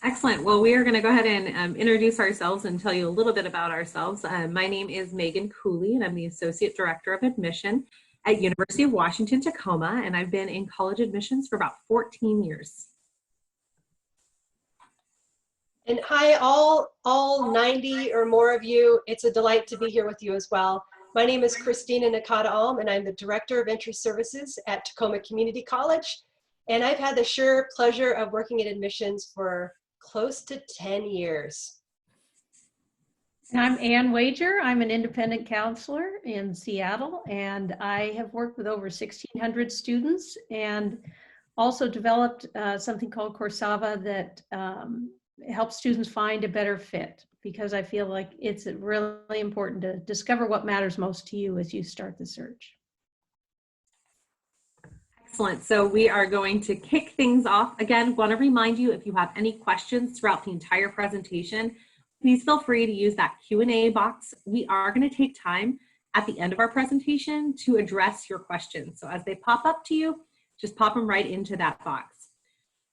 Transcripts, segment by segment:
Excellent. Well, we are going to go ahead and introduce ourselves and tell you a little bit about ourselves. My name is Megan Cooley, and I'm the Associate Director of Admission at University of Washington, Tacoma, and I've been in college admissions for about 14 years. And hi, all 90 or more of you. It's a delight to be here with you as well. My name is Christina Nakata-Alm, and I'm the Director of Entry Services at Tacoma Community College. And I've had the sheer pleasure of working in admissions for close to 10 years. And I'm Ann Wager. I'm an independent counselor in Seattle, and I have worked with over 1,600 students and also developed something called Corsava that helps students find a better fit, because I feel like it's really important to discover what matters most to you as you start the search. Excellent. So we are going to kick things off. Again, want to remind you, if you have any questions throughout the entire presentation, please feel free to use that Q&A box. We are going to take time at the end of our presentation to address your questions. So as they pop up to you, just pop them right into that box.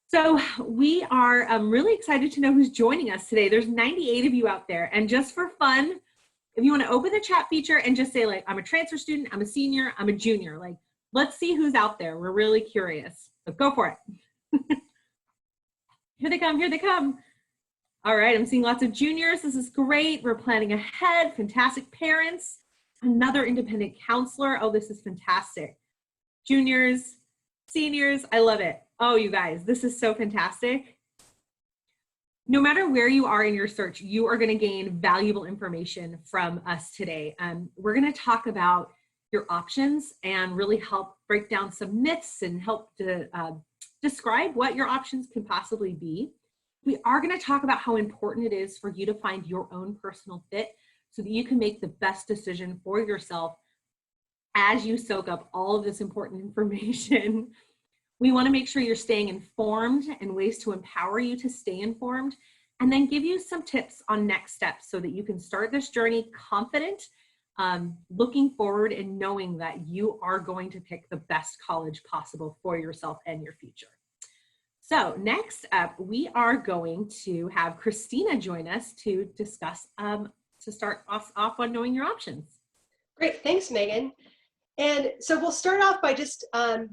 So we are really excited to know who's joining us today. There's 98 of you out there. And just for fun, if you want to open the chat feature and just say, like, I'm a transfer student, I'm a senior, I'm a junior, like, let's see who's out there. We're really curious. So go for it. Here they come, here they come. All right, I'm seeing lots of juniors. This is great. We're planning ahead. Fantastic parents. Another independent counselor. Oh, this is fantastic. Juniors, seniors, I love it. Oh, you guys, this is so fantastic. No matter where you are in your search, you are going to gain valuable information from us today. We're going to talk about your options and really help break down some myths and help to describe what your options can possibly be. We are going to talk about how important it is for you to find your own personal fit so that you can make the best decision for yourself as you soak up all of this important information. We want to make sure you're staying informed and ways to empower you to stay informed, and then give you some tips on next steps so that you can start this journey confident, looking forward and knowing that you are going to pick the best college possible for yourself and your future. So next up, we are going to have Christina join us to discuss, to start us off on knowing your options. Great, thanks, Megan. And so we'll start off by just,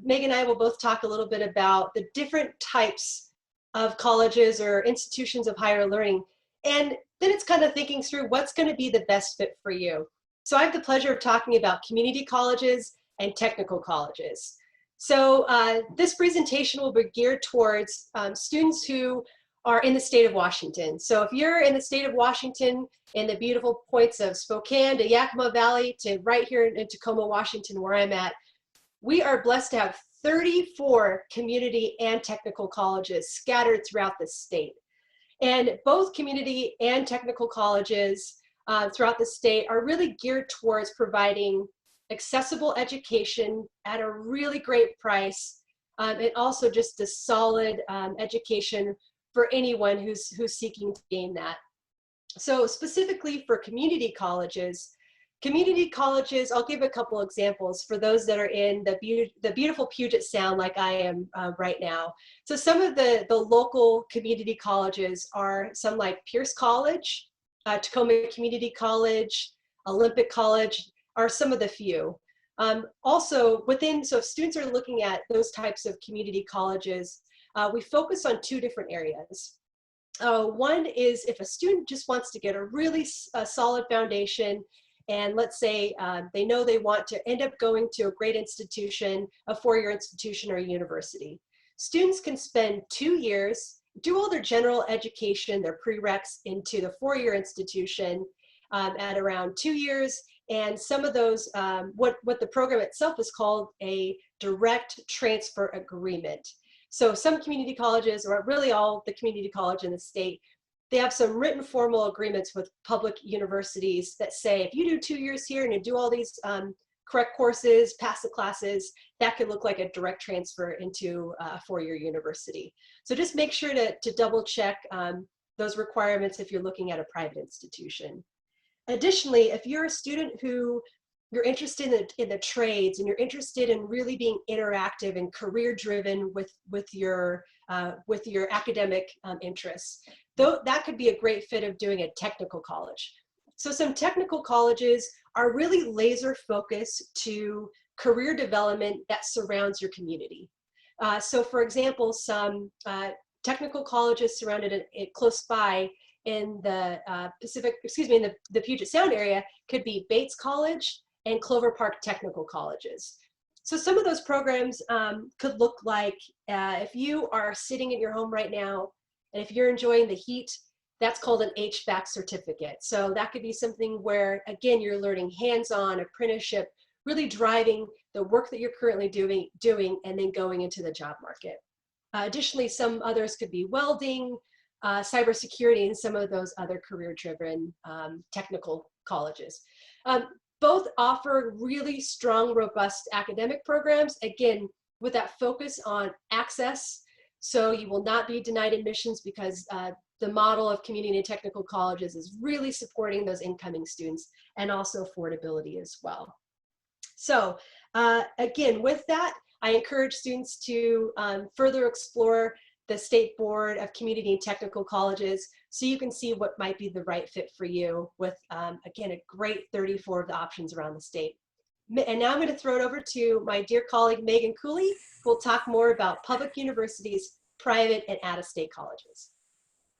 Megan and I will both talk a little bit about the different types of colleges or institutions of higher learning. And then it's kind of thinking through what's going to be the best fit for you. So I have the pleasure of talking about community colleges and technical colleges. So this presentation will be geared towards students who are in the state of Washington. So if you're in the state of Washington, in the beautiful points of Spokane to Yakima Valley to right here in Tacoma, Washington, where I'm at, we are blessed to have 34 community and technical colleges scattered throughout the state. And both community and technical colleges throughout the state are really geared towards providing accessible education at a really great price, and also just a solid education for anyone who's seeking to gain that. So specifically for community colleges, I'll give a couple examples for those that are in the beautiful Puget Sound like I am right now. So some of the local community colleges are some like Pierce College, Tacoma Community College, Olympic College are some of the few. Also within, so if students are looking at those types of community colleges, we focus on two different areas. One is if a student just wants to get a really solid foundation, and let's say they know they want to end up going to a great institution, a four-year institution or a university. Students can spend 2 years, do all their general education, their prereqs into the four-year institution at around 2 years, and some of those, what the program itself is called a direct transfer agreement. So some community colleges, or really all the community college in the state, they have some written formal agreements with public universities that say, if you do 2 years here and you do all these correct courses, pass the classes, that could look like a direct transfer into a four-year university. So just make sure to double check those requirements if you're looking at a private institution. Additionally, if you're a student who you're interested in the trades, and you're interested in really being interactive and career driven with your academic interests, though that could be a great fit of doing a technical college. So some technical colleges are really laser focused to career development that surrounds your community. So for example, some technical colleges surrounded close by in the in the Puget Sound area could be Bates College and Clover Park Technical Colleges. So some of those programs could look like, if you are sitting in your home right now, and if you're enjoying the heat, that's called an HVAC certificate. So that could be something where, again, you're learning hands-on apprenticeship, really driving the work that you're currently doing and then going into the job market. Additionally, some others could be welding, cybersecurity, and some of those other career-driven technical colleges. Both offer really strong, robust academic programs, again, with that focus on access. So you will not be denied admissions because the model of community and technical colleges is really supporting those incoming students, and also affordability as well. So again, with that, I encourage students to further explore the State Board of Community and Technical Colleges so you can see what might be the right fit for you with, again, a great 34 of the options around the state. And now I'm going to throw it over to my dear colleague, Megan Cooley, who will talk more about public universities, private and out-of-state colleges.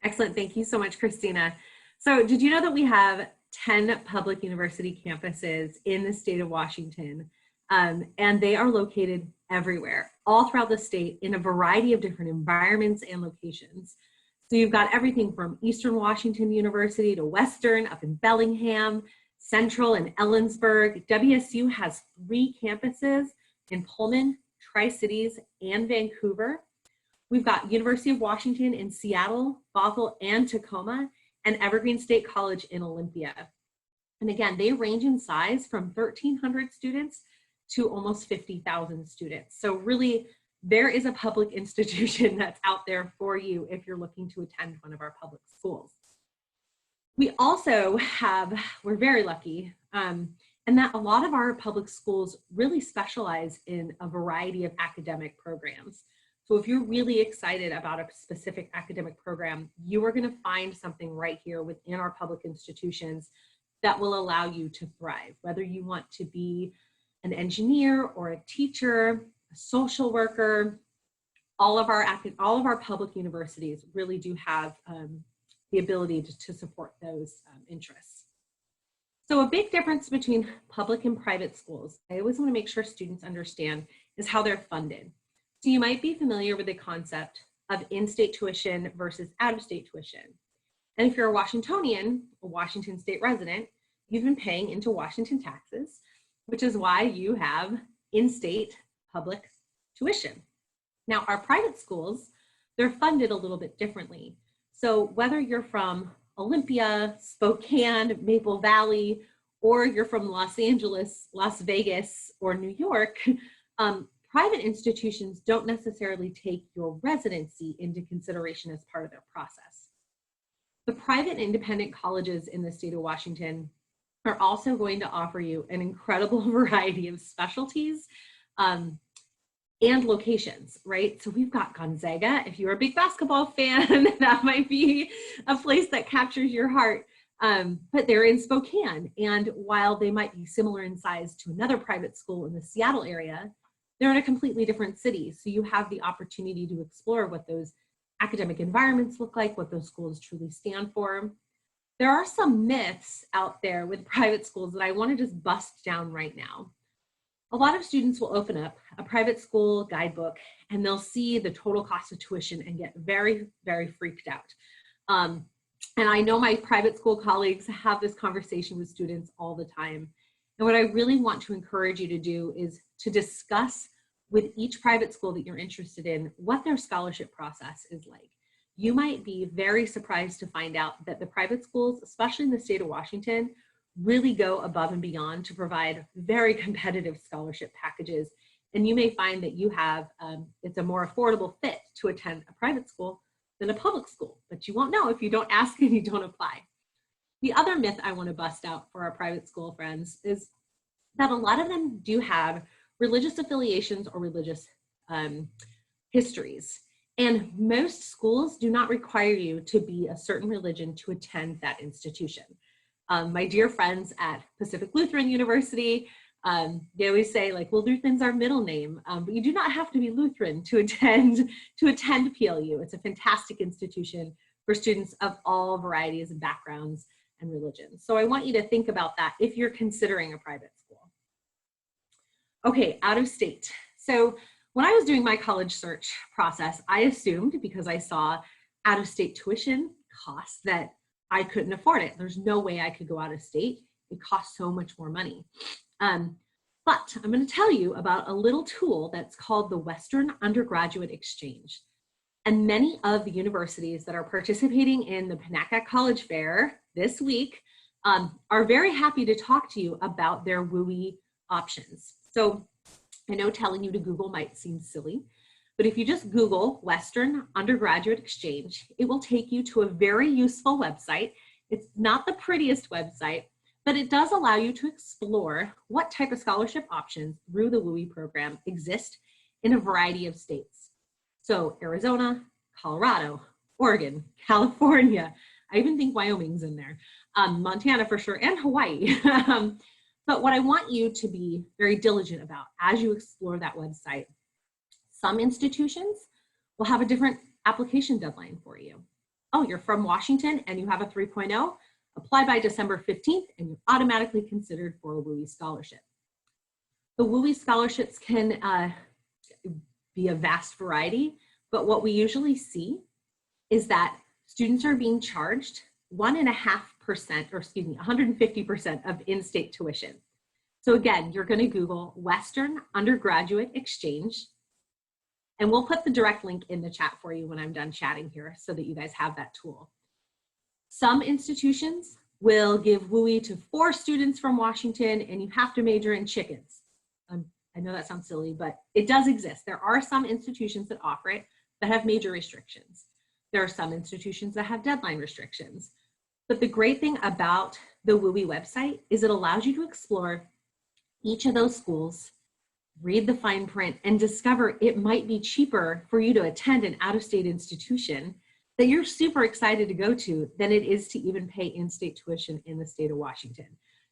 Excellent. Thank you so much, Christina. So did you know that we have 10 public university campuses in the state of Washington? And they are located everywhere, all throughout the state in a variety of different environments and locations. So you've got everything from Eastern Washington University to Western up in Bellingham, Central and Ellensburg. WSU has 3 campuses in Pullman, Tri-Cities, and Vancouver. We've got University of Washington in Seattle, Bothell, and Tacoma, and Evergreen State College in Olympia. And again, they range in size from 1,300 students to almost 50,000 students. So really, there is a public institution that's out there for you if you're looking to attend one of our public schools. We also have, we're very lucky, and that a lot of our public schools really specialize in a variety of academic programs. So if you're really excited about a specific academic program, you are going to find something right here within our public institutions that will allow you to thrive, whether you want to be an engineer or a teacher, a social worker. All of our public universities really do have the ability to support those interests. So a big difference between public and private schools, I always want to make sure students understand, is how they're funded. So you might be familiar with the concept of in-state tuition versus out-of-state tuition. And if you're a Washingtonian, a Washington state resident, you've been paying into Washington taxes, which is why you have in-state public tuition. Now, our private schools, they're funded a little bit differently. So whether you're from Olympia, Spokane, Maple Valley, or you're from Los Angeles, Las Vegas, or New York, private institutions don't necessarily take your residency into consideration as part of their process. The private independent colleges in the state of Washington are also going to offer you an incredible variety of specialties and locations, right? So we've got Gonzaga. If you're a big basketball fan, that might be a place that captures your heart. But they're in Spokane. And while they might be similar in size to another private school in the Seattle area, they're in a completely different city. So you have the opportunity to explore what those academic environments look like, what those schools truly stand for. There are some myths out there with private schools that I want to just bust down right now. A lot of students will open up a private school guidebook and they'll see the total cost of tuition and get very, very freaked out. And I know my private school colleagues have this conversation with students all the time. And what I really want to encourage you to do is to discuss with each private school that you're interested in what their scholarship process is like. You might be very surprised to find out that the private schools, especially in the state of Washington, really go above and beyond to provide very competitive scholarship packages. And you may find that you have, it's a more affordable fit to attend a private school than a public school, but you won't know if you don't ask and you don't apply. The other myth I want to bust out for our private school friends is that a lot of them do have religious affiliations or religious histories. And most schools do not require you to be a certain religion to attend that institution. My dear friends at Pacific Lutheran University, they always say, like, well, Lutheran's our middle name, but you do not have to be Lutheran to attend PLU. It's a fantastic institution for students of all varieties and backgrounds and religions. So I want you to think about that if you're considering a private school. Okay, out of state. So when I was doing my college search process, I assumed, because I saw out of state tuition costs, that I couldn't afford it. There's no way I could go out of state. It costs so much more money. But I'm going to tell you about a little tool that's called the Western Undergraduate Exchange. And many of the universities that are participating in the Pinnacle College Fair this week are very happy to talk to you about their WUI options. So I know telling you to Google might seem silly, but if you just Google Western Undergraduate Exchange, it will take you to a very useful website. It's not the prettiest website, but it does allow you to explore what type of scholarship options through the WUI program exist in a variety of states. So Arizona, Colorado, Oregon, California, I even think Wyoming's in there, Montana for sure, and Hawaii. But what I want you to be very diligent about as you explore that website, some institutions will have a different application deadline for you. Oh, you're from Washington and you have a 3.0, apply by December 15th and you're automatically considered for a WUI scholarship. The WUI scholarships can be a vast variety, but what we usually see is that students are being charged 150% of in-state tuition. So again, you're going to Google Western Undergraduate Exchange, and we'll put the direct link in the chat for you when I'm done chatting here so that you guys have that tool. Some institutions will give WUI to 4 students from Washington, and you have to major in chickens. I know that sounds silly, but it does exist. There are some institutions that offer it that have major restrictions. There are some institutions that have deadline restrictions. But the great thing about the WUI website is it allows you to explore each of those schools, read the fine print, and discover it might be cheaper for you to attend an out-of-state institution that you're super excited to go to than it is to even pay in-state tuition in the state of Washington.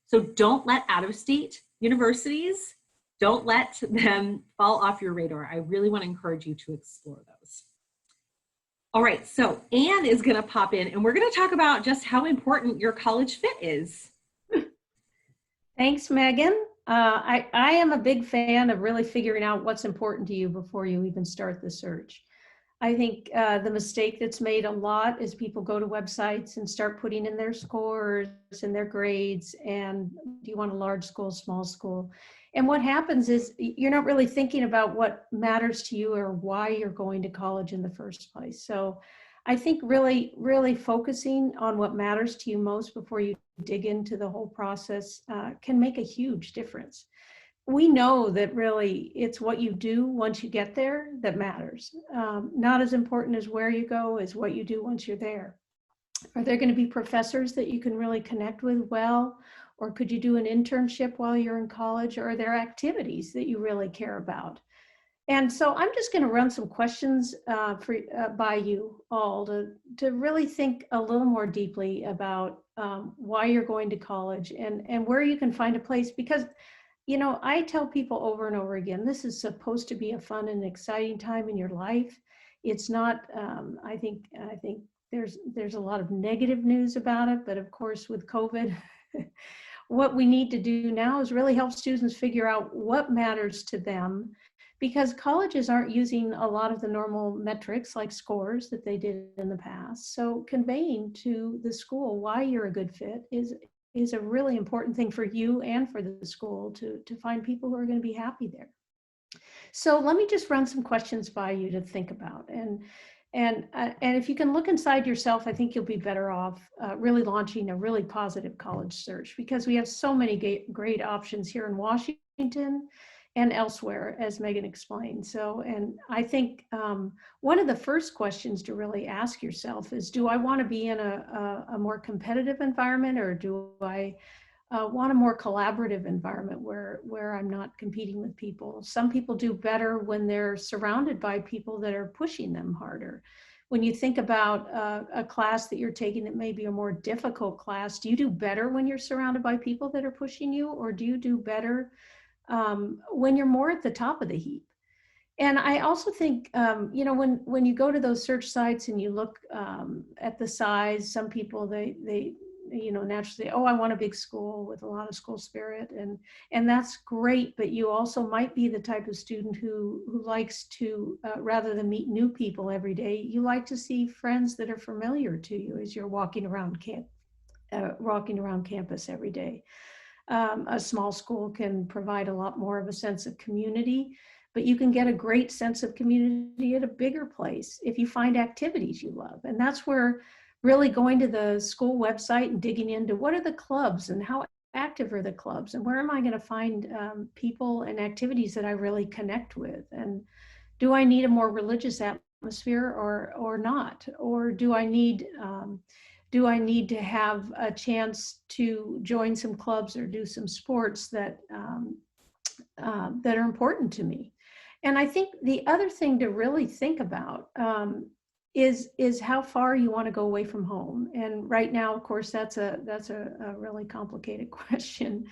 So don't let out-of-state universities, don't let them fall off your radar. I really want to encourage you to explore those. All right, so Anne is going to pop in and we're going to talk about just how important your college fit is. Thanks, Megan. I am a big fan of really figuring out what's important to you before you even start the search. I think the mistake that's made a lot is people go to websites and start putting in their scores and their grades and do you want a large school, small school? And what happens is you're not really thinking about what matters to you or why you're going to college in the first place. So I think really, really focusing on what matters to you most before you dig into the whole process can make a huge difference. We know that really it's what you do once you get there that matters. Not as important as where you go as what you do once you're there. Are there going to be professors that you can really connect with well? Or could you do an internship while you're in college? Or are there activities that you really care about? And so I'm just going to run some questions by you all to really think a little more deeply about why you're going to college and where you can find a place. Because, you know, I tell people over and over again, this is supposed to be a fun and exciting time in your life. It's not, I think there's a lot of negative news about it, but of course with COVID, what we need to do now is really help students figure out what matters to them, because colleges aren't using a lot of the normal metrics like scores that they did in the past. So conveying to the school why you're a good fit is a really important thing for you and for the school to find people who are going to be happy there. So let me just run some questions by you to think about. And if you can look inside yourself, I think you'll be better off really launching a really positive college search, because we have so many great options here in Washington and elsewhere, as Megan explained. So, and I think one of the first questions to really ask yourself is, do I want to be in a more competitive environment, or do I want a more collaborative environment where I'm not competing with people. Some people do better when they're surrounded by people that are pushing them harder. When you think about a class that you're taking that may be a more difficult class, do you do better when you're surrounded by people that are pushing you, or do you do better when you're more at the top of the heap? And I also think, you know, when you go to those search sites and you look at the size, some people, they you know, naturally say, oh, I want a big school with a lot of school spirit. And that's great, but you also might be the type of student who likes to, rather than meet new people every day, you like to see friends that are familiar to you as you're walking around campus every day. A small school can provide a lot more of a sense of community, but you can get a great sense of community at a bigger place if you find activities you love. And that's where really going to the school website and digging into what are the clubs and how active are the clubs and where am I going to find people and activities that I really connect with, and do I need a more religious atmosphere or not, or do I need to have a chance to join some clubs or do some sports that that are important to me. And I think the other thing to really think about is how far you want to go away from home. And right now, of course, that's a really complicated question.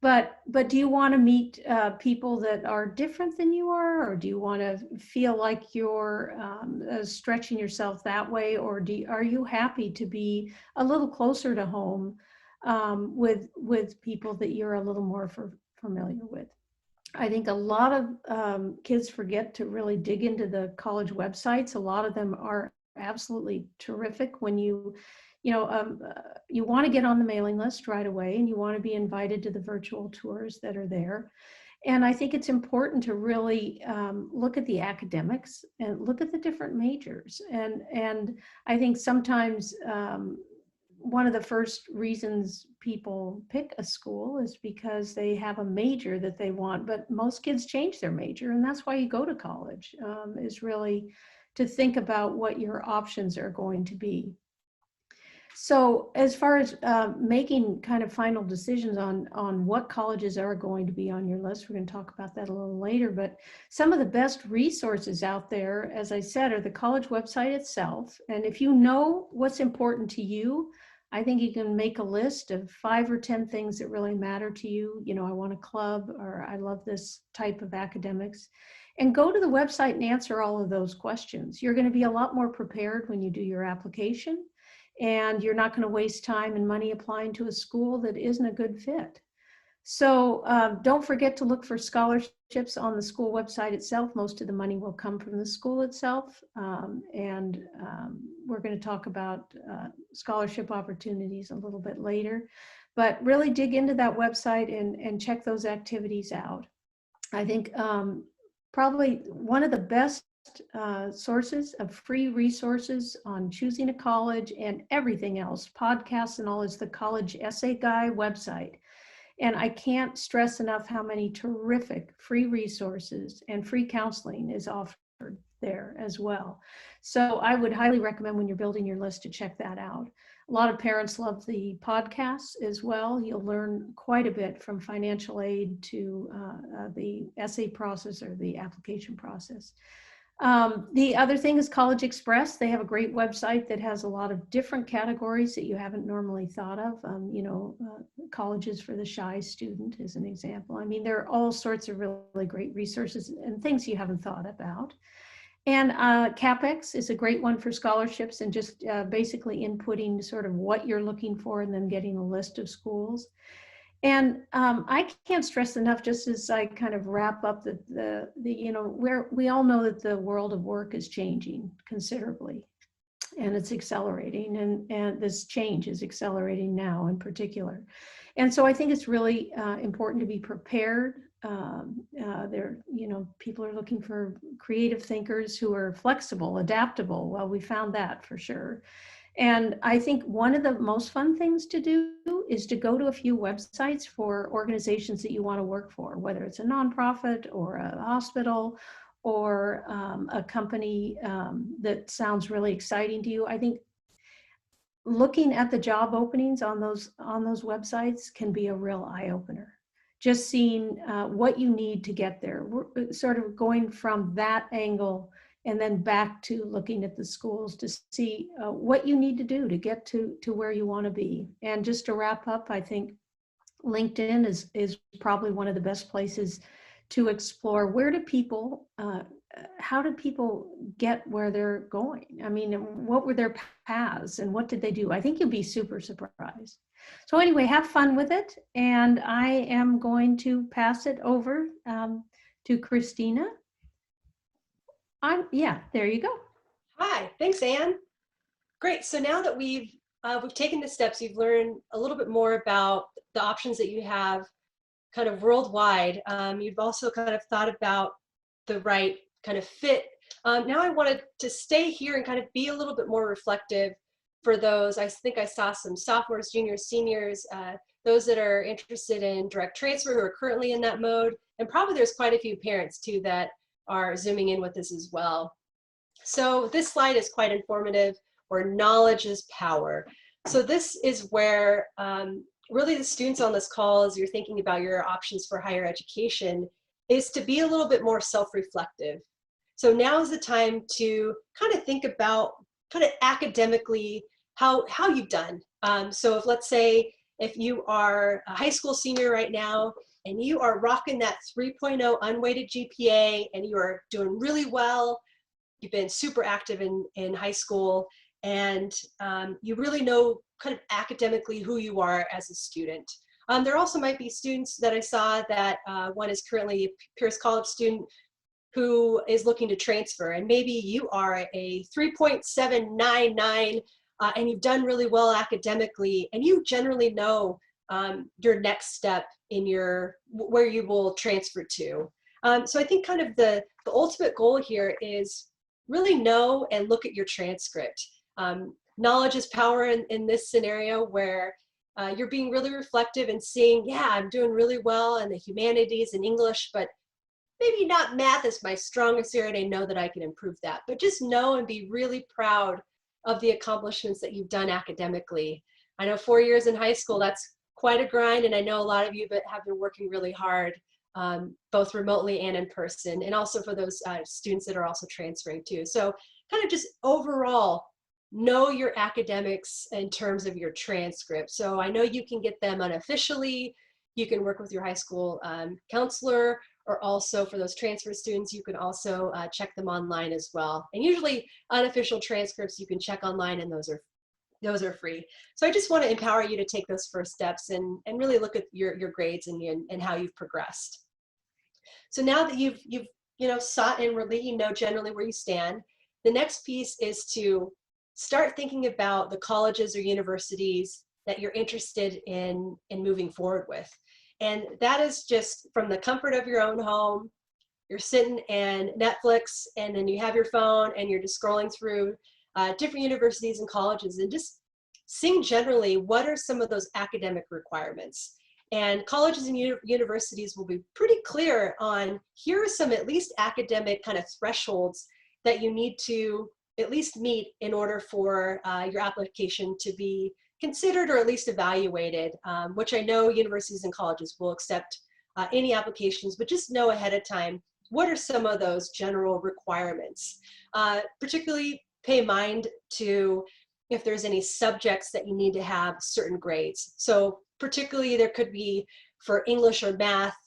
But do you want to meet people that are different than you are, or do you want to feel like you're stretching yourself that way, or are you happy to be a little closer to home with people that you're a little more familiar with? I think a lot of kids forget to really dig into the college websites. A lot of them are absolutely terrific when you want to get on the mailing list right away, and you want to be invited to the virtual tours that are there. And I think it's important to really look at the academics and look at the different majors. And I think sometimes one of the first reasons people pick a school is because they have a major that they want, but most kids change their major, and that's why you go to college, is really to think about what your options are going to be. So as far as making kind of final decisions on what colleges are going to be on your list, we're going to talk about that a little later, but some of the best resources out there, as I said, are the college website itself. And if you know what's important to you, I think you can make a list of 5 or 10 things that really matter to you. You know, I want a club, or I love this type of academics. And go to the website and answer all of those questions. You're going to be a lot more prepared when you do your application, and you're not going to waste time and money applying to a school that isn't a good fit. So don't forget to look for scholarships on the school website itself. Most of the money will come from the school itself. And we're going to talk about scholarship opportunities a little bit later. But really dig into that website and check those activities out. I think probably one of the best sources of free resources on choosing a college and everything else, podcasts and all, is the College Essay Guy website. And I can't stress enough how many terrific free resources and free counseling is offered there as well. So I would highly recommend when you're building your list to check that out. A lot of parents love the podcasts as well. You'll learn quite a bit from financial aid to the essay process or the application process. The other thing is College Express. They have a great website that has a lot of different categories that you haven't normally thought of. Colleges for the shy student is an example. I mean, there are all sorts of really great resources and things you haven't thought about. And CapEx is a great one for scholarships and just basically inputting sort of what you're looking for and then getting a list of schools. And I can't stress enough, just as I kind of wrap up where we all know that the world of work is changing considerably, and it's accelerating, and this change is accelerating now in particular. And so I think it's really important to be prepared. People are looking for creative thinkers who are flexible, adaptable. Well, we found that for sure. And I think one of the most fun things to do is to go to a few websites for organizations that you want to work for, whether it's a nonprofit or a hospital or a company that sounds really exciting to you. I think looking at the job openings on those websites can be a real eye-opener. Just seeing what you need to get there. We're sort of going from that angle and then back to looking at the schools to see what you need to do to get to where you want to be. And just to wrap up, I think LinkedIn is probably one of the best places to explore how do people get where they're going? I mean, what were their paths and what did they do? I think you'll be super surprised. So anyway, have fun with it. And I am going to pass it over to Christina. Yeah, there you go. Hi, thanks, Anne. Great. So now that we've taken the steps, you've learned a little bit more about the options that you have kind of worldwide. You've also kind of thought about the right kind of fit. Now I wanted to stay here and kind of be a little bit more reflective for those. I think I saw some sophomores, juniors, seniors, those that are interested in direct transfer who are currently in that mode. And probably there's quite a few parents too that are zooming in with this as well. So this slide is quite informative, where knowledge is power. So this is where really the students on this call, as you're thinking about your options for higher education, is to be a little bit more self-reflective. So now is the time to kind of think about kind of academically how you've done. So if, let's say, if you are a high school senior right now and you are rocking that 3.0 unweighted GPA and you are doing really well, you've been super active in high school, and you really know kind of academically who you are as a student. There also might be students that I saw that one is currently a Pierce College student who is looking to transfer, and maybe you are a 3.799 and you've done really well academically, and you generally know your next step in where you will transfer to. So I think kind of the ultimate goal here is really know and look at your transcript. Knowledge is power in this scenario, where you're being really reflective and seeing, yeah, I'm doing really well in the humanities and English, but maybe not math is my strongest area, and I know that I can improve that. But just know and be really proud of the accomplishments that you've done academically. I know 4 years in high school, that's quite a grind, and I know a lot of you have been working really hard, both remotely and in person, and also for those students that are also transferring too. So kind of just overall, know your academics in terms of your transcript. So I know you can get them unofficially. You can work with your high school counselor, or also for those transfer students, you can also check them online as well. And usually unofficial transcripts you can check online, and those are free. So I just want to empower you to take those first steps and really look at your grades and how you've progressed. So now that you've sought inwardly, you know generally where you stand, the next piece is to start thinking about the colleges or universities that you're interested in moving forward with. And that is just from the comfort of your own home. You're sitting in Netflix, and then you have your phone and you're just scrolling through different universities and colleges, and just seeing generally what are some of those academic requirements. And colleges and universities will be pretty clear on, here are some at least academic kind of thresholds that you need to at least meet in order for your application to be considered or at least evaluated, which I know universities and colleges will accept any applications, but just know ahead of time, what are some of those general requirements? Particularly pay mind to if there's any subjects that you need to have certain grades. So particularly there could be for English or math,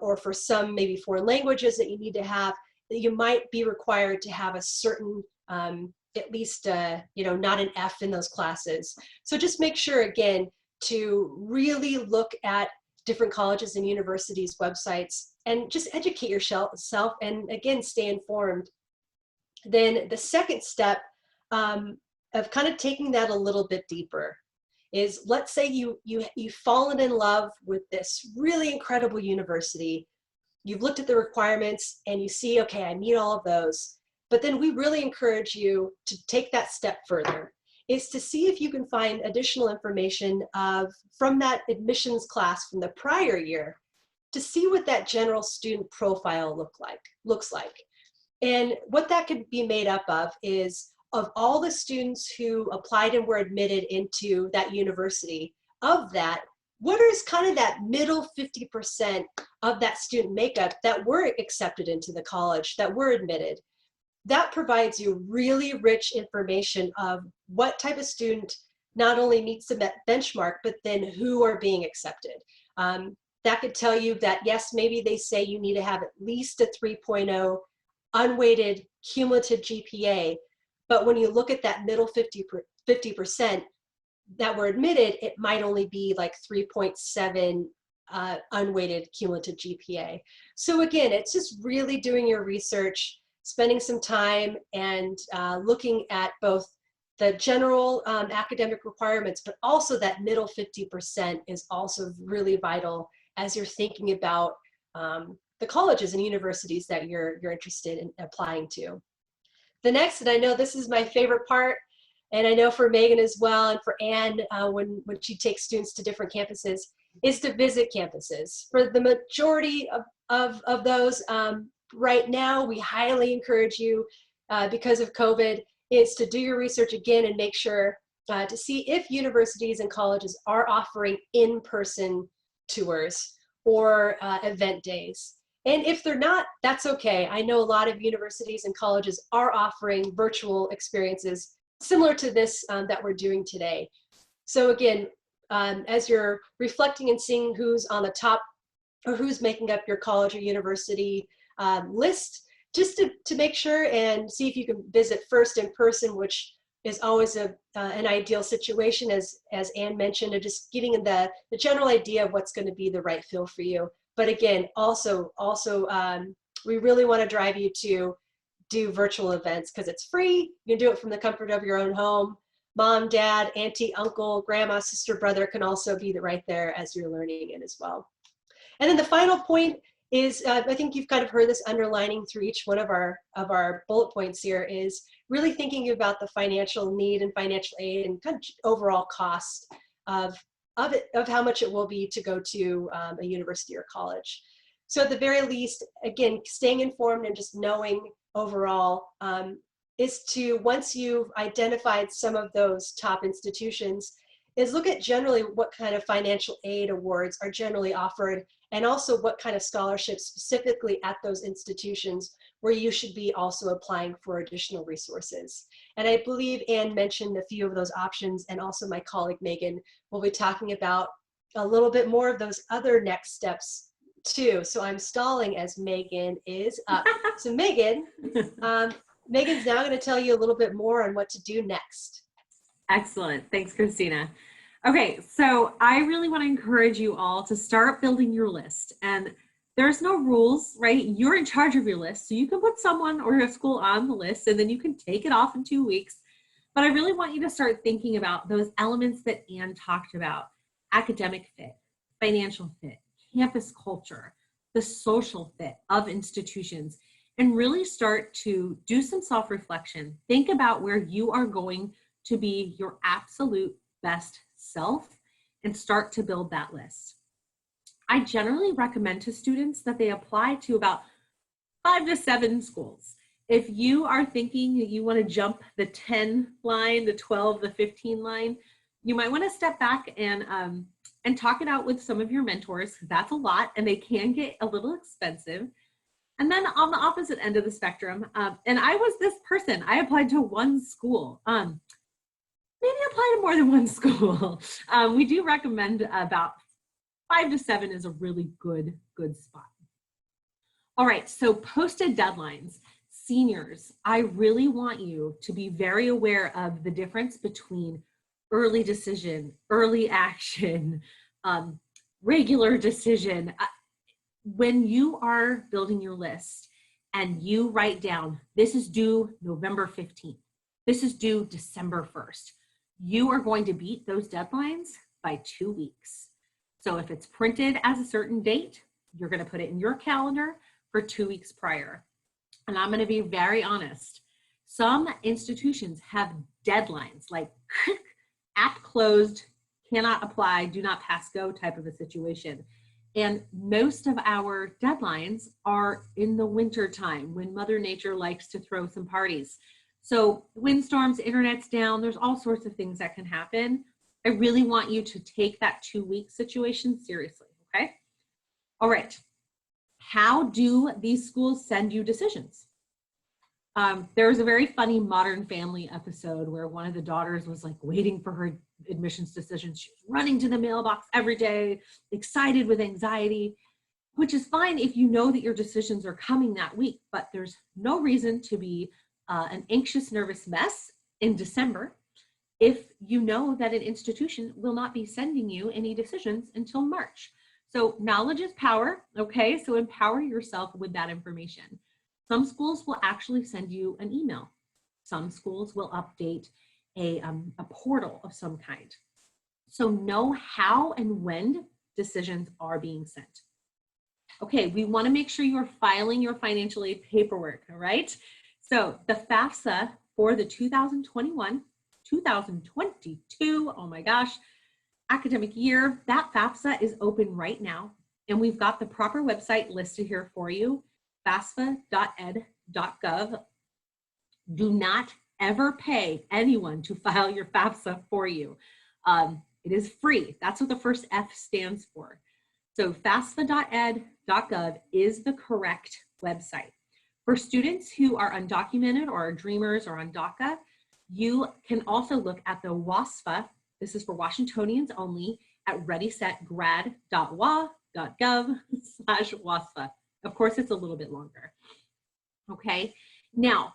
or for some maybe foreign languages that you need to have, that you might be required to have a certain at least, not an F in those classes. So just make sure, again, to really look at different colleges and universities' websites and just educate yourself, and again, stay informed. Then the second step of kind of taking that a little bit deeper is, let's say you've fallen in love with this really incredible university. You've looked at the requirements and you see, okay, I meet all of those. But then we really encourage you to take that step further, is to see if you can find additional information from that admissions class from the prior year, to see what that general student profile looks like. And what that could be made up of is of all the students who applied and were admitted into that university, of that, what is kind of that middle 50% of that student makeup that were accepted into the college, that were admitted? That provides you really rich information of what type of student not only meets the benchmark, but then who are being accepted. That could tell you that, yes, maybe they say you need to have at least a 3.0 unweighted cumulative GPA, but when you look at that middle 50% that were admitted, it might only be like 3.7 unweighted cumulative GPA. So again, it's just really doing your research, spending some time and looking at both the general academic requirements, but also that middle 50% is also really vital as you're thinking about the colleges and universities that you're interested in applying to. The next, and I know this is my favorite part, and I know for Megan as well, and for Anne when she takes students to different campuses, is to visit campuses. For the majority of those, right now, we highly encourage you, because of COVID, is to do your research again and make sure to see if universities and colleges are offering in-person tours or event days. And if they're not, that's okay. I know a lot of universities and colleges are offering virtual experiences similar to this that we're doing today. So again, as you're reflecting and seeing who's on the top or who's making up your college or university list, just to make sure and see if you can visit first in person, which is always an ideal situation, as Anne mentioned, and just giving the general idea of what's going to be the right feel for you. But again, also we really want to drive you to do virtual events because it's free. You can do it from the comfort of your own home. Mom, dad, auntie, uncle, grandma, sister, brother can also be right there as you're learning it as well. And then the final point is, I think you've kind of heard this underlining through each one of our bullet points here, is really thinking about the financial need and financial aid and kind of overall cost of how much it will be to go to a university or college. So at the very least, again, staying informed and just knowing overall is to, once you've identified some of those top institutions, is look at generally what kind of financial aid awards are generally offered, and also what kind of scholarships specifically at those institutions where you should be also applying for additional resources. And I believe Anne mentioned a few of those options, and also my colleague Megan will be talking about a little bit more of those other next steps too. So I'm stalling as Megan is up. So Megan, Megan's now going to tell you a little bit more on what to do next. Excellent. Thanks, Christina. Okay, so I really want to encourage you all to start building your list. And there's no rules, right? You're in charge of your list. So you can put someone or a school on the list, and then you can take it off in 2 weeks. But I really want you to start thinking about those elements that Anne talked about: academic fit, financial fit, campus culture, the social fit of institutions, and really start to do some self-reflection. Think about where you are going to be your absolute best self and start to build that list. I generally recommend to students that they apply to about 5 to 7 schools. If you are thinking that you want to jump the 10 line, the 12, the 15 line, you might want to step back and talk it out with some of your mentors. That's a lot, and they can get a little expensive. And then on the opposite end of the spectrum, and I was this person, I applied to one school. Maybe apply to more than one school. We do recommend about 5 to 7 is a really good spot. All right, so posted deadlines. Seniors, I really want you to be very aware of the difference between early decision, early action, regular decision. When you are building your list and you write down, this is due November 15th, this is due December 1st, you are going to beat those deadlines by 2 weeks. So if it's printed as a certain date, you're going to put it in your calendar for 2 weeks prior. And I'm going to be very honest. Some institutions have deadlines like app closed, cannot apply, do not pass go type of a situation. And most of our deadlines are in the winter time when Mother Nature likes to throw some parties. So windstorms, internet's down, there's all sorts of things that can happen. I really want you to take that 2-week situation seriously, okay? All right, how do these schools send you decisions? There was a very funny Modern Family episode where one of the daughters was like waiting for her admissions decision. She was running to the mailbox every day, excited with anxiety, which is fine if you know that your decisions are coming that week, but there's no reason to be an anxious, nervous mess in December if you know that an institution will not be sending you any decisions until March. So knowledge is power, okay? So empower yourself with that information. Some schools will actually send you an email. Some schools will update a portal of some kind. So know how and when decisions are being sent. Okay, we want to make sure you're filing your financial aid paperwork, all right? So the FAFSA for the 2021-2022, oh my gosh, academic year, that FAFSA is open right now. And we've got the proper website listed here for you, FAFSA.ed.gov. Do not ever pay anyone to file your FAFSA for you. It is free. That's what the first F stands for. So FAFSA.ed.gov is the correct website. For students who are undocumented or are dreamers or on DACA, you can also look at the WASFA. This is for Washingtonians only at readysetgrad.wa.gov/WASFA. Of course, it's a little bit longer. Okay, now,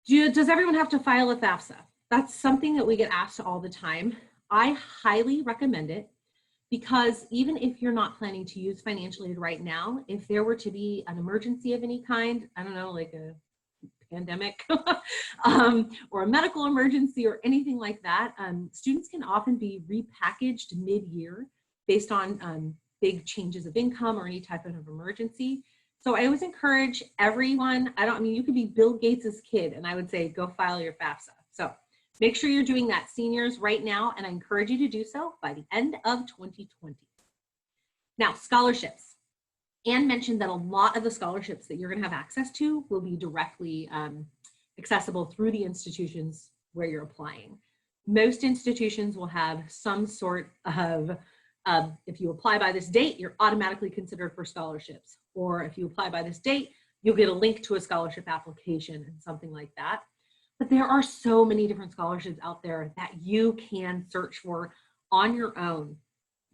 does everyone have to file a FAFSA? That's something that we get asked all the time. I highly recommend it because even if you're not planning to use financial aid right now, if there were to be an emergency of any kind, I don't know, like a pandemic or a medical emergency or anything like that, students can often be repackaged mid-year based on big changes of income or any type of emergency. So I always encourage everyone, you could be Bill Gates's kid and I would say, go file your FAFSA. So make sure you're doing that, seniors, right now, and I encourage you to do so by the end of 2020. Now, scholarships. Anne mentioned that a lot of the scholarships that you're going to have access to will be directly accessible through the institutions where you're applying. Most institutions will have some sort of, if you apply by this date, you're automatically considered for scholarships. Or if you apply by this date, you'll get a link to a scholarship application and something like that. But there are so many different scholarships out there that you can search for on your own.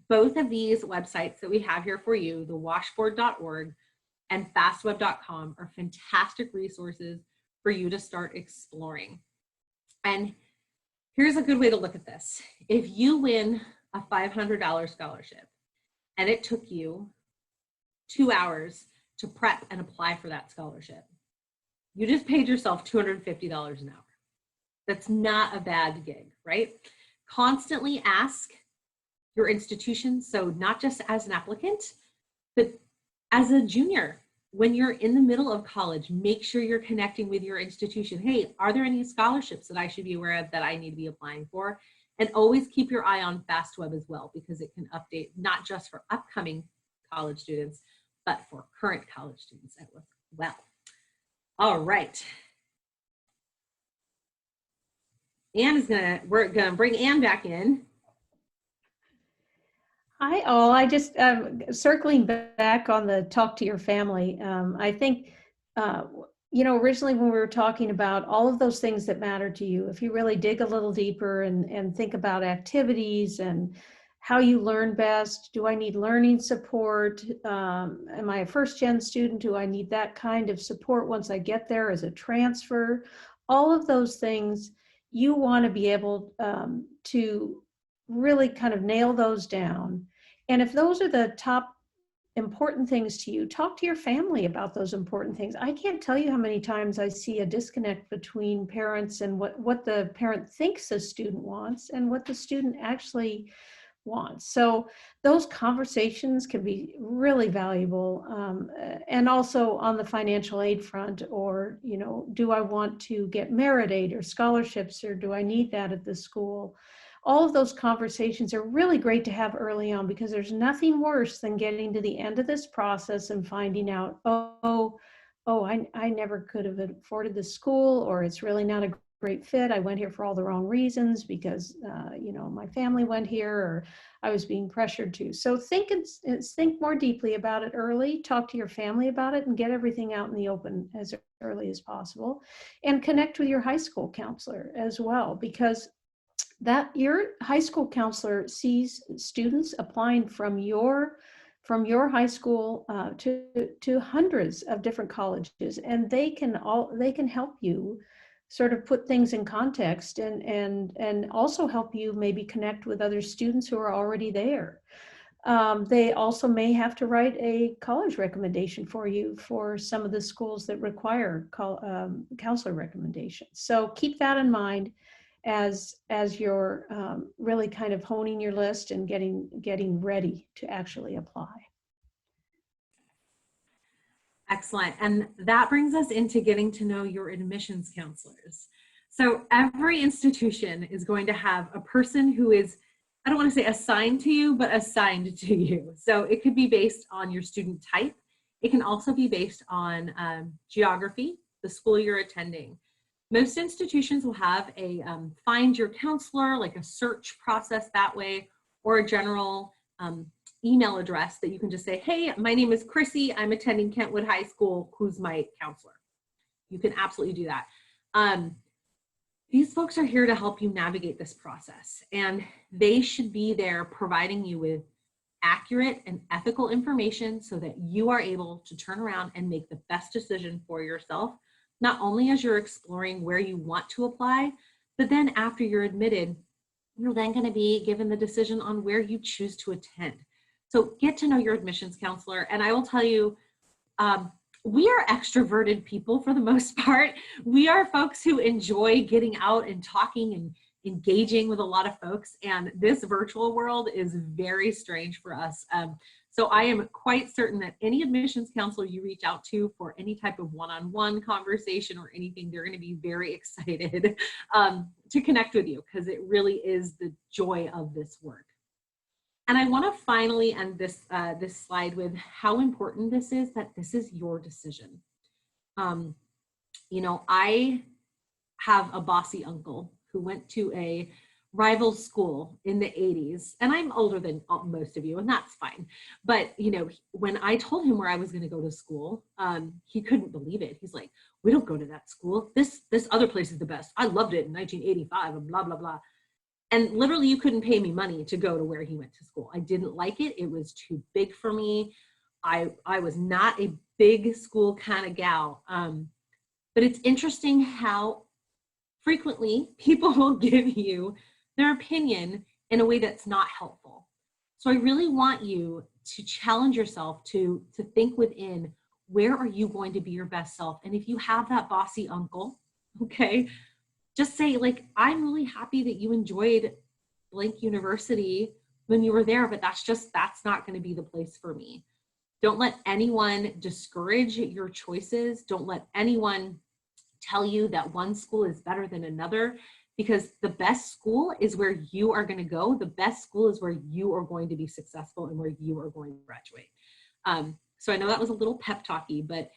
Both of these websites that we have here for you, the washboard.org and fastweb.com, are fantastic resources for you to start exploring. And here's a good way to look at this. If you win a $500 scholarship and it took you 2 hours to prep and apply for that scholarship, you just paid yourself $250 an hour. That's not a bad gig, right? Constantly ask your institution, so not just as an applicant, but as a junior, when you're in the middle of college, make sure you're connecting with your institution. Hey, are there any scholarships that I should be aware of that I need to be applying for? And always keep your eye on FastWeb as well, because it can update not just for upcoming college students, but for current college students as well. All right. We're gonna bring Anne back in. Hi, all. I just circling back on the talk to your family. I think, originally when we were talking about all of those things that matter to you, if you really dig a little deeper and think about activities and how you learn best, do I need learning support? Am I a first-gen student? Do I need that kind of support once I get there as a transfer? All of those things, you want to be able to really kind of nail those down. And if those are the top important things to you, talk to your family about those important things. I can't tell you how many times I see a disconnect between parents and what the parent thinks a student wants and what the student actually wants. So those conversations can be really valuable. And also on the financial aid front, or, do I want to get merit aid or scholarships, or do I need that at the school? All of those conversations are really great to have early on, because there's nothing worse than getting to the end of this process and finding out, oh, oh, I never could have afforded this school, or it's really not a great fit. I went here for all the wrong reasons because, you know, my family went here, or I was being pressured to. So think more deeply about it early, talk to your family about it, and get everything out in the open as early as possible. And connect with your high school counselor as well, because that your high school counselor sees students applying from your high school to hundreds of different colleges, and they can help you sort of put things in context, and also help you maybe connect with other students who are already there. They also may have to write a college recommendation for you for some of the schools that require counselor recommendations. So keep that in mind as you're really kind of honing your list and getting ready to actually apply. Excellent. And that brings us into getting to know your admissions counselors. So every institution is going to have a person who is, I don't want to say assigned to you, but assigned to you. So it could be based on your student type. It can also be based on geography, the school you're attending. Most institutions will have a find your counselor, like a search process that way, or a general email address that you can just say, hey, my name is Chrissy, I'm attending Kentwood High School, who's my counselor? You can absolutely do that. These folks are here to help you navigate this process, and they should be there providing you with accurate and ethical information so that you are able to turn around and make the best decision for yourself, not only as you're exploring where you want to apply, but then after you're admitted, you're then going to be given the decision on where you choose to attend. So get to know your admissions counselor. And I will tell you, we are extroverted people for the most part. We are folks who enjoy getting out and talking and engaging with a lot of folks. And this virtual world is very strange for us. So I am quite certain that any admissions counselor you reach out to for any type of one-on-one conversation or anything, they're going to be very excited to connect with you, because it really is the joy of this work. And I want to finally end this slide with how important this is, that this is your decision. You know, I have a bossy uncle who went to a rival school in the 80s, and I'm older than most of you, and that's fine. But, you know, when I told him where I was going to go to school, he couldn't believe it. He's like, we don't go to that school. This other place is the best. I loved it in 1985 and blah, blah, blah. And literally you couldn't pay me money to go to where he went to school. I didn't like it. It was too big for me. I was not a big school kind of gal. But it's interesting how frequently people will give you their opinion in a way that's not helpful. So I really want you to challenge yourself to think within, where are you going to be your best self? And if you have that bossy uncle, okay, just say, like, I'm really happy that you enjoyed blank university when you were there, but that's not going to be the place for me. Don't let anyone discourage your choices. Don't let anyone tell you that one school is better than another, because the best school is where you are going to go. The best school is where you are going to be successful and where you are going to graduate. So I know that was a little pep talky, but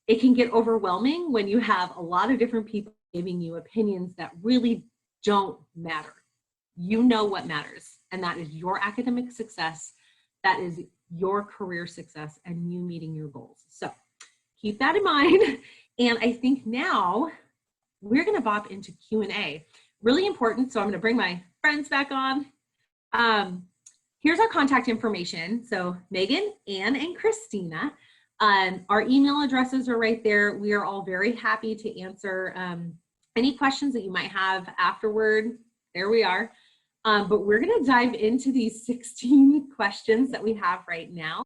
it can get overwhelming when you have a lot of different people giving you opinions that really don't matter. You know what matters, and that is your academic success. That is your career success and you meeting your goals. So keep that in mind. And I think now we're going to bop into Q&A. Really important. So I'm going to bring my friends back on. Here's our contact information. So Megan, Ann, and Christina. Our email addresses are right there. We are all very happy to answer any questions that you might have afterward. There we are. But we're going to dive into these 16 questions that we have right now.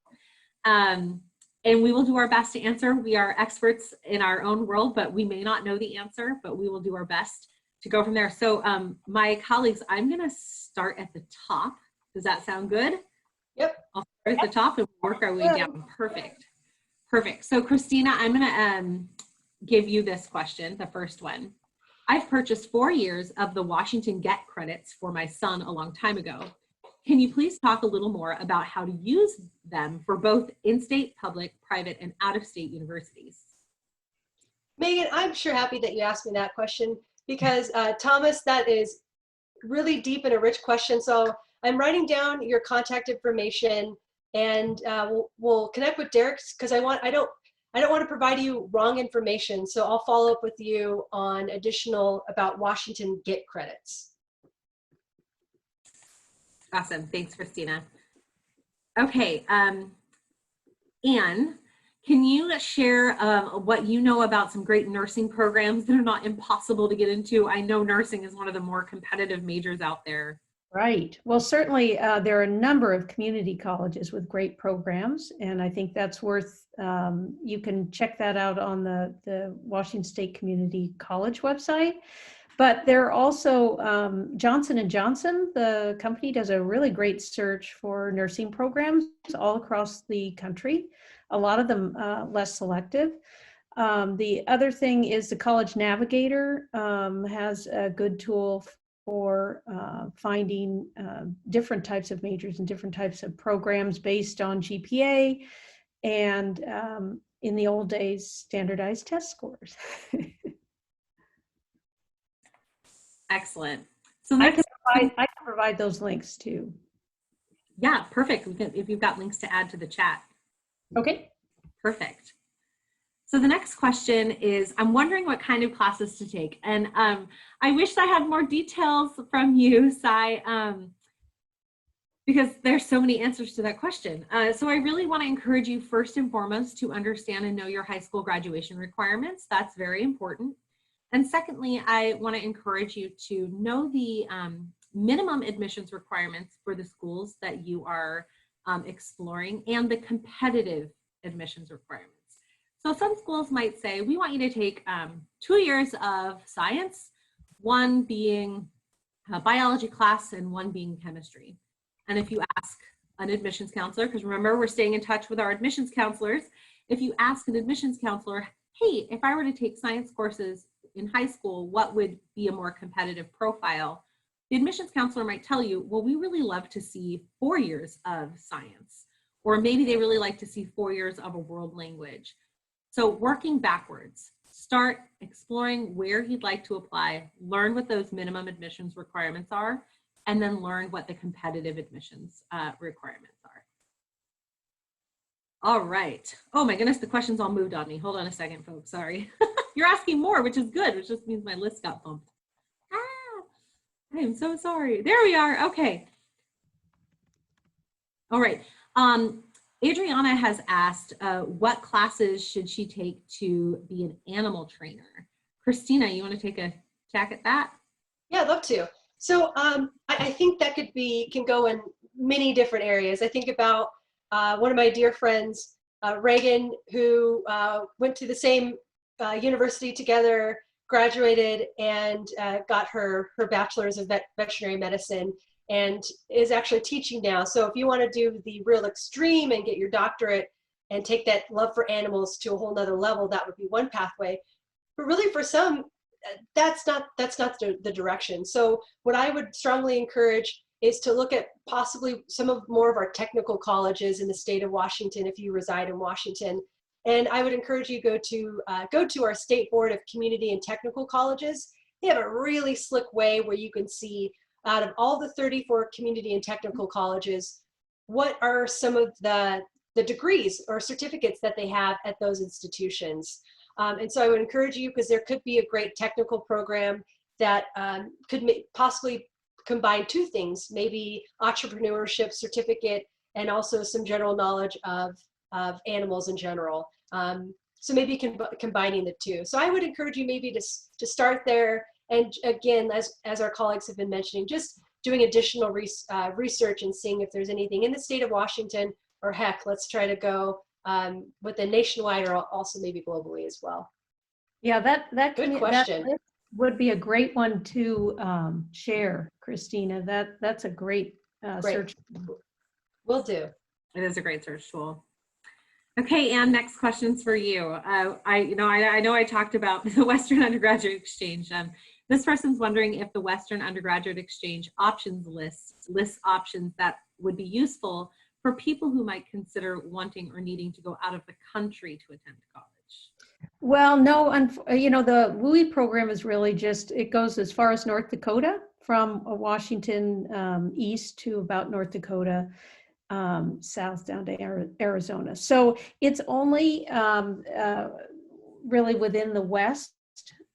And we will do our best to answer. We are experts in our own world, but we may not know the answer, but we will do our best to go from there. So my colleagues, I'm going to start at the top. Does that sound good? Yep. I'll start at the top and work our way down. Perfect. Perfect. So Christina, I'm going to give you this question, the first one. I've purchased 4 years of the Washington Get credits for my son a long time ago. Can you please talk a little more about how to use them for both in-state, public, private, and out-of-state universities? Megan, I'm sure happy that you asked me that question because Thomas, that is really deep and a rich question. So I'm writing down your contact information, and we'll connect with Derek because I don't want to provide you wrong information. So I'll follow up with you on additional about Washington GET credits. Awesome. Thanks, Christina. Okay. Anne, can you share what you know about some great nursing programs that are not impossible to get into? I know nursing is one of the more competitive majors out there. Right. Well, certainly there are a number of community colleges with great programs, and I think that's worth, you can check that out on the Washington State Community College website. But there are also Johnson & Johnson, the company, does a really great search for nursing programs all across the country, a lot of them less selective. The other thing is the College Navigator has a good tool for finding different types of majors and different types of programs based on GPA and in the old days, standardized test scores. Excellent. So next, I can provide those links too. Yeah, perfect. We can, if you've got links to add to the chat. Okay. Perfect. So the next question is, I'm wondering what kind of classes to take. And I wish I had more details from you, Sai, because there's so many answers to that question. So I really want to encourage you first and foremost to understand and know your high school graduation requirements. That's very important. And secondly, I want to encourage you to know the minimum admissions requirements for the schools that you are exploring and the competitive admissions requirements. So some schools might say, we want you to take 2 years of science, one being a biology class and one being chemistry. And if you ask an admissions counselor, because remember, we're staying in touch with our admissions counselors, if you ask an admissions counselor, hey, if I were to take science courses in high school, what would be a more competitive profile? The admissions counselor might tell you, well, we really love to see 4 years of science, or maybe they really like to see 4 years of a world language. So working backwards, start exploring where you'd like to apply, learn what those minimum admissions requirements are, and then learn what the competitive admissions requirements are. All right. Oh my goodness, the questions all moved on me. Hold on a second, folks, sorry. You're asking more, which is good, which just means my list got bumped. I am so sorry. There we are, okay. All right. Adriana has asked, what classes should she take to be an animal trainer? Christina, you want to take a tack at that? Yeah, I'd love to. So I think that can go in many different areas. I think about one of my dear friends, Reagan, who went to the same university together, graduated, and got her bachelor's of veterinary medicine, and is actually teaching now. So if you want to do the real extreme and get your doctorate and take that love for animals to a whole nother level, that would be one pathway. But really for some, that's not the direction. So what I would strongly encourage is to look at possibly more of our technical colleges in the state of Washington if you reside in Washington. And I would encourage you go to our State Board of Community and Technical Colleges. They have a really slick way where you can see out of all the 34 community and technical colleges, what are some of the degrees or certificates that they have at those institutions. And so I would encourage you, because there could be a great technical program that could possibly combine two things, maybe entrepreneurship certificate and also some general knowledge of animals in general. So maybe combining the two. So I would encourage you maybe to start there. And again, as our colleagues have been mentioning, just doing additional research and seeing if there's anything in the state of Washington, or heck, let's try to go with the nationwide or also maybe globally as well. Yeah, that good question. That would be a great one to share, Christina. That's a great search. Will do. It is a great search tool. Okay, Anne, next question's for you. I know I talked about the Western Undergraduate Exchange. This person's wondering if the Western Undergraduate Exchange options lists options that would be useful for people who might consider wanting or needing to go out of the country to attend college. Well, no, the WUI program is really just, it goes as far as North Dakota, from Washington east to about North Dakota, south down to Arizona. So it's only really within the West.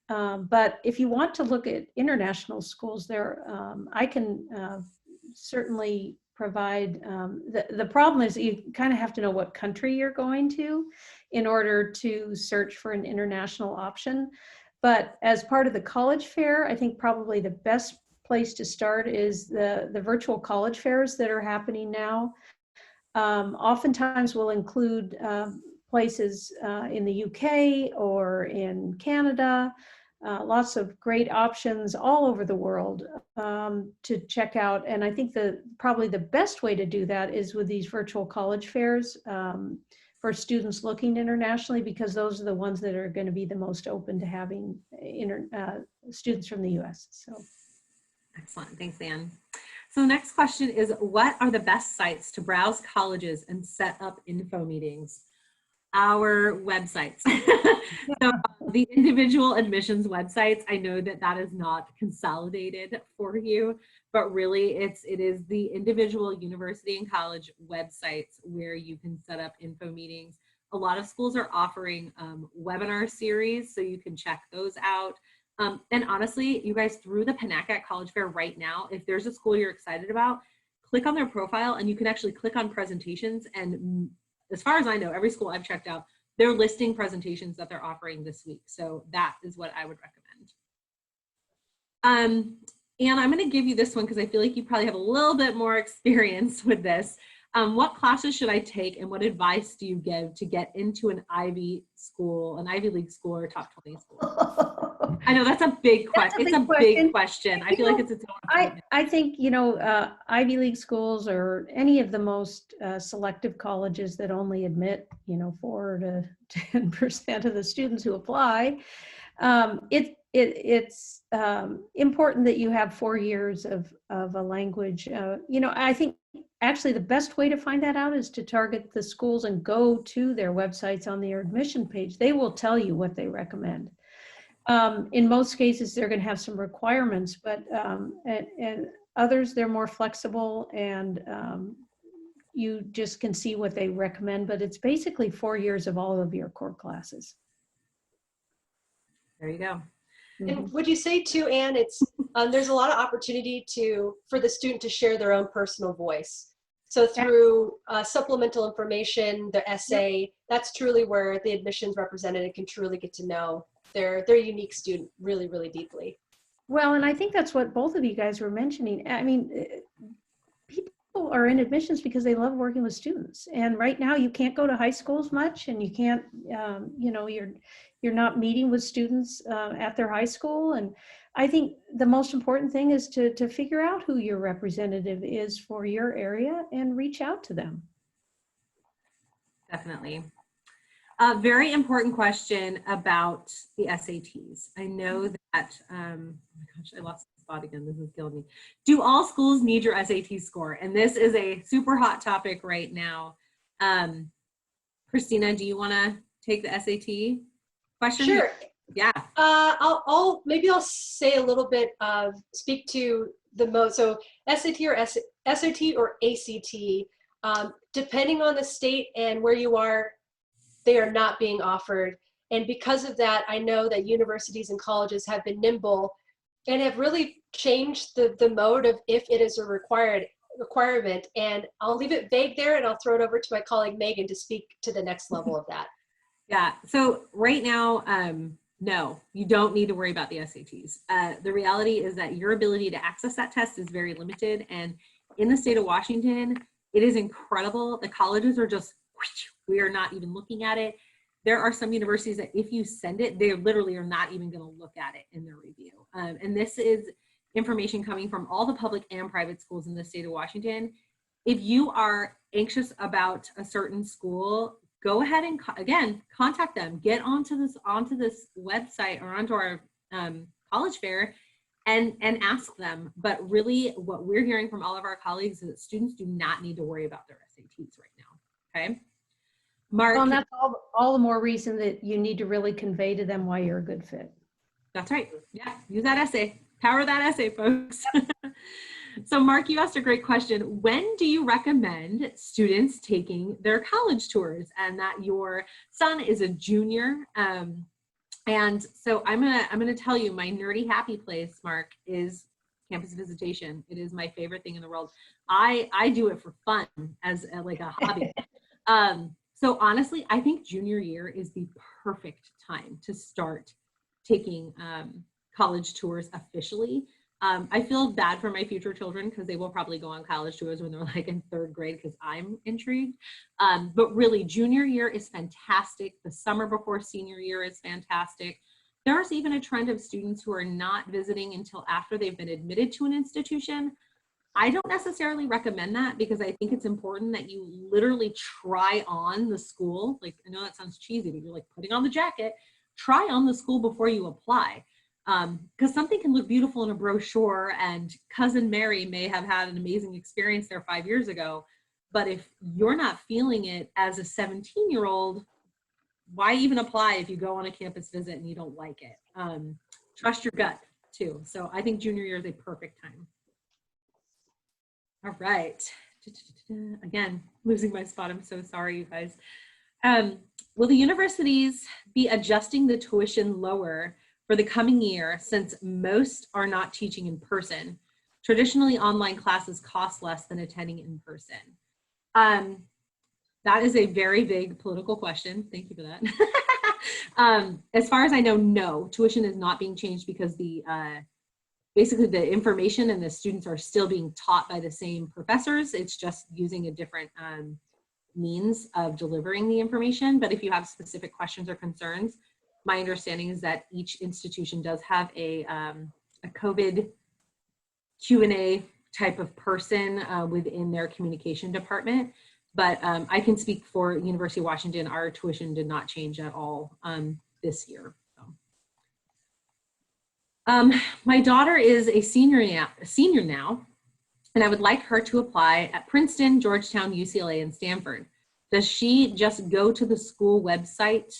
But if you want to look at international schools there, I can certainly provide, the problem is you kind of have to know what country you're going to in order to search for an international option. But as part of the college fair, I think probably the best place to start is the virtual college fairs that are happening now. Oftentimes will include places in the UK or in Canada, lots of great options all over the world to check out. And I think probably the best way to do that is with these virtual college fairs for students looking internationally, because those are the ones that are going to be the most open to having students from the US. So. Excellent, thanks, Anne. So next question is, what are the best sites to browse colleges and set up info meetings? Our websites. So the individual admissions websites, I know that is not consolidated for you, but really it is the individual university and college websites where you can set up info meetings. A lot of schools are offering webinar series, so you can check those out. And honestly, you guys, through the Pennacat College Fair right now, if there's a school you're excited about, click on their profile and you can actually click on presentations. And as far as I know, every school I've checked out, they're listing presentations that they're offering this week. So that is what I would recommend. And I'm going to give you this one because I feel like you probably have a little bit more experience with this. What classes should I take and what advice do you give to get into an Ivy League school or top 20 school? I know that's a big question. It's a big question. I feel like it's its own. I think, Ivy League schools or any of the most selective colleges that only admit, 4 to 10% of the students who apply. It's important that you have 4 years of a language. I think actually the best way to find that out is to target the schools and go to their websites on their admission page. They will tell you what they recommend. In most cases, they're going to have some requirements, but and others, they're more flexible, and you just can see what they recommend. But it's basically 4 years of all of your core classes. There you go. And would you say too, Anne, it's there's a lot of opportunity for the student to share their own personal voice. So through supplemental information, the essay, that's truly where the admissions representative can truly get to know their unique student really, really deeply. Well, and I think that's what both of you guys were mentioning. I mean, people are in admissions because they love working with students. And right now you can't go to high schools much, and you can't, you're not meeting with students at their high school. And I think the most important thing is to figure out who your representative is for your area and reach out to them. Definitely. A very important question about the SATs. I know that, oh my gosh, I lost the spot again. This is killing me. Do all schools need your SAT score? And this is a super hot topic right now. Christina, do you want to take the SAT question? Sure. Yeah. Maybe I'll say a little bit of, speak to the most, so SAT or ACT, depending on the state and where you are, they are not being offered. And because of that, I know that universities and colleges have been nimble and have really changed the mode of if it is a requirement. And I'll leave it vague there, and I'll throw it over to my colleague Megan to speak to the next level of that. Yeah, so right now, no, you don't need to worry about the SATs. The reality is that your ability to access that test is very limited. And in the state of Washington, it is incredible. The colleges are just, we are not even looking at it. There are some universities that if you send it, they literally are not even going to look at it in their review. And this is information coming from all the public and private schools in the state of Washington. If you are anxious about a certain school, go ahead and again, contact them. Get onto this website or onto our college fair and ask them. But really, what we're hearing from all of our colleagues is that students do not need to worry about their SATs right now. Okay. Mark. Well, and that's all the more reason that you need to really convey to them why you're a good fit. That's right. Yeah, use that essay. Power that essay, folks. So Mark, you asked a great question. When do you recommend students taking their college tours? And that your son is a junior. And so I'm gonna tell you, my nerdy happy place, Mark, is campus visitation. It is my favorite thing in the world. I do it for fun as like a hobby. So honestly, I think junior year is the perfect time to start taking college tours officially. I feel bad for my future children because they will probably go on college tours when they're like in 3rd grade because I'm intrigued. But really, junior year is fantastic. The summer before senior year is fantastic. There's even a trend of students who are not visiting until after they've been admitted to an institution. I don't necessarily recommend that because I think it's important that you literally try on the school. Like, I know that sounds cheesy, but you're like putting on the jacket. Try on the school before you apply. Because something can look beautiful in a brochure and Cousin Mary may have had an amazing experience there 5 years ago. But if you're not feeling it as a 17-year-old, why even apply if you go on a campus visit and you don't like it? Trust your gut too. So I think junior year is a perfect time. All right. Again, losing my spot. I'm so sorry, you guys. Will the universities be adjusting the tuition lower for the coming year since most are not teaching in person? Traditionally, online classes cost less than attending in person. That is a very big political question. Thank you for that. As far as I know, no, tuition is not being changed because basically the information and the students are still being taught by the same professors. It's just using a different means of delivering the information. But if you have specific questions or concerns, my understanding is that each institution does have a COVID Q&A type of person within their communication department. But I can speak for University of Washington. Our tuition did not change at all this year. So. My daughter is a senior now, and I would like her to apply at Princeton, Georgetown, UCLA, and Stanford. Does she just go to the school website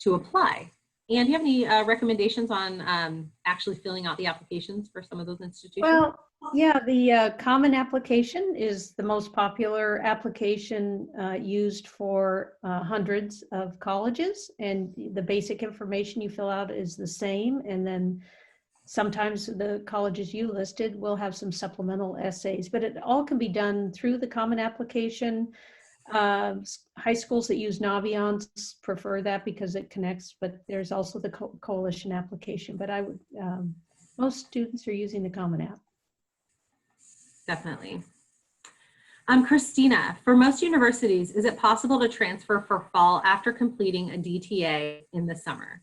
to apply? And do you have any recommendations on actually filling out the applications for some of those institutions? Well, yeah, the Common Application is the most popular application used for hundreds of colleges, and the basic information you fill out is the same, and then sometimes the colleges you listed will have some supplemental essays, but it all can be done through the Common Application. High schools that use Naviance prefer that because it connects, but there's also the coalition application. But I would, most students are using the Common App. Definitely. Christina, for most universities, is it possible to transfer for fall after completing a DTA in the summer?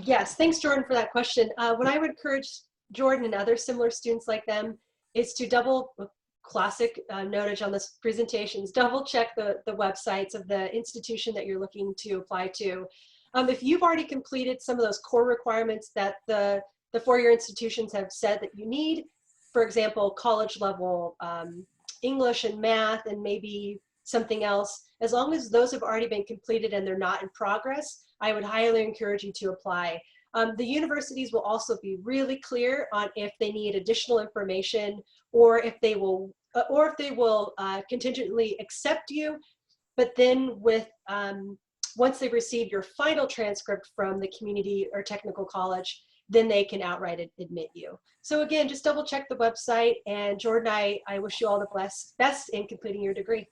Yes, thanks, Jordan, for that question. What I would encourage Jordan and other similar students like them is to double, classic notage on this presentations, double check the websites of the institution that you're looking to apply to. If you've already completed some of those core requirements that the four-year institutions have said that you need, for example, college level English and math and maybe something else, as long as those have already been completed and they're not in progress, I would highly encourage you to apply. The universities will also be really clear on if they need additional information or if they will contingently accept you, but then with once they've received your final transcript from the community or technical college, then they can outright admit you. So again, just double check the website, and Jordan, I wish you all the best in completing your degree.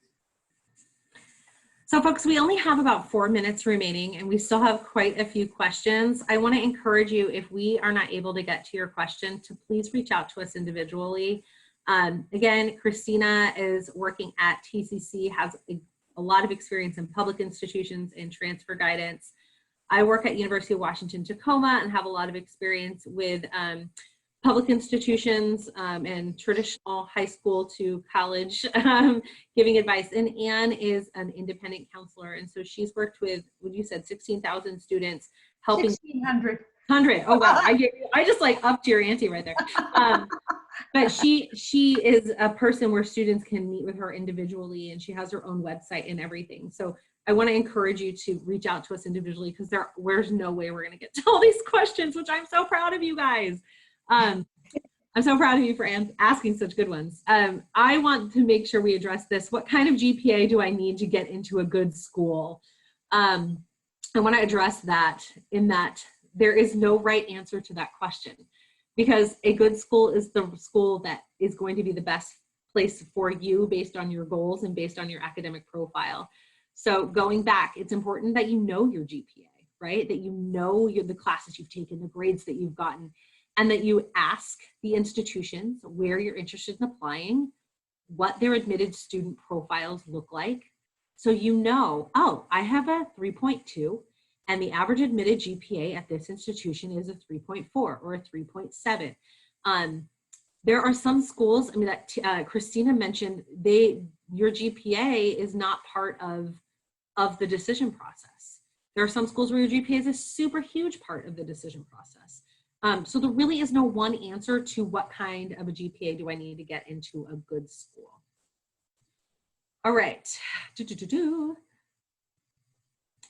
So folks, we only have about 4 minutes remaining and we still have quite a few questions. I want to encourage you, if we are not able to get to your question, to please reach out to us individually. Again, Christina is working at TCC, has a lot of experience in public institutions and transfer guidance. I work at University of Washington, Tacoma, and have a lot of experience with public institutions and traditional high school to college giving advice. And Anne is an independent counselor. And so she's worked with, what you said, 16,000 students helping. 1,600. 100. Oh, wow. I just like upped your ante right there. But she is a person where students can meet with her individually, and she has her own website and everything. So I want to encourage you to reach out to us individually, because there's no way we're going to get to all these questions, which I'm so proud of you guys. I'm so proud of you for asking such good ones. I want to make sure we address this. What kind of GPA do I need to get into a good school? I want to address that, in that there is no right answer to that question, because a good school is the school that is going to be the best place for you based on your goals and based on your academic profile. So going back, it's important that you know your GPA, right? That you know the classes you've taken, the grades that you've gotten, and that you ask the institutions where you're interested in applying, what their admitted student profiles look like. So you know, oh, I have a 3.2, and the average admitted GPA at this institution is a 3.4 or a 3.7. There are some schools, I mean, that Christina mentioned, your GPA is not part of the decision process. There are some schools where your GPA is a super huge part of the decision process. So there really is no one answer to what kind of a GPA do I need to get into a good school. All right.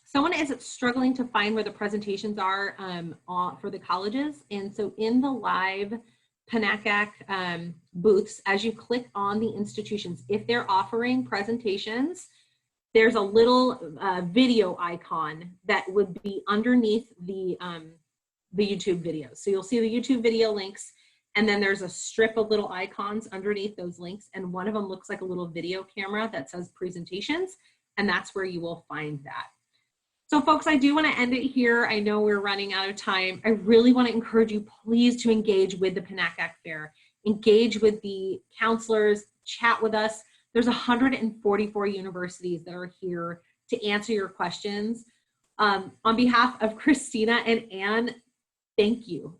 Someone is struggling to find where the presentations are for the colleges. And so in the live PNACAC booths, as you click on the institutions, if they're offering presentations, there's a little video icon that would be underneath the YouTube videos. So you'll see the YouTube video links, and then there's a strip of little icons underneath those links, and one of them looks like a little video camera that says presentations, and that's where you will find that. So folks, I do want to end it here. I know we're running out of time. I really want to encourage you, please, to engage with the PNACAC Fair. Engage with the counselors, chat with us. There's 144 universities that are here to answer your questions. On behalf of Christina and Anne, thank you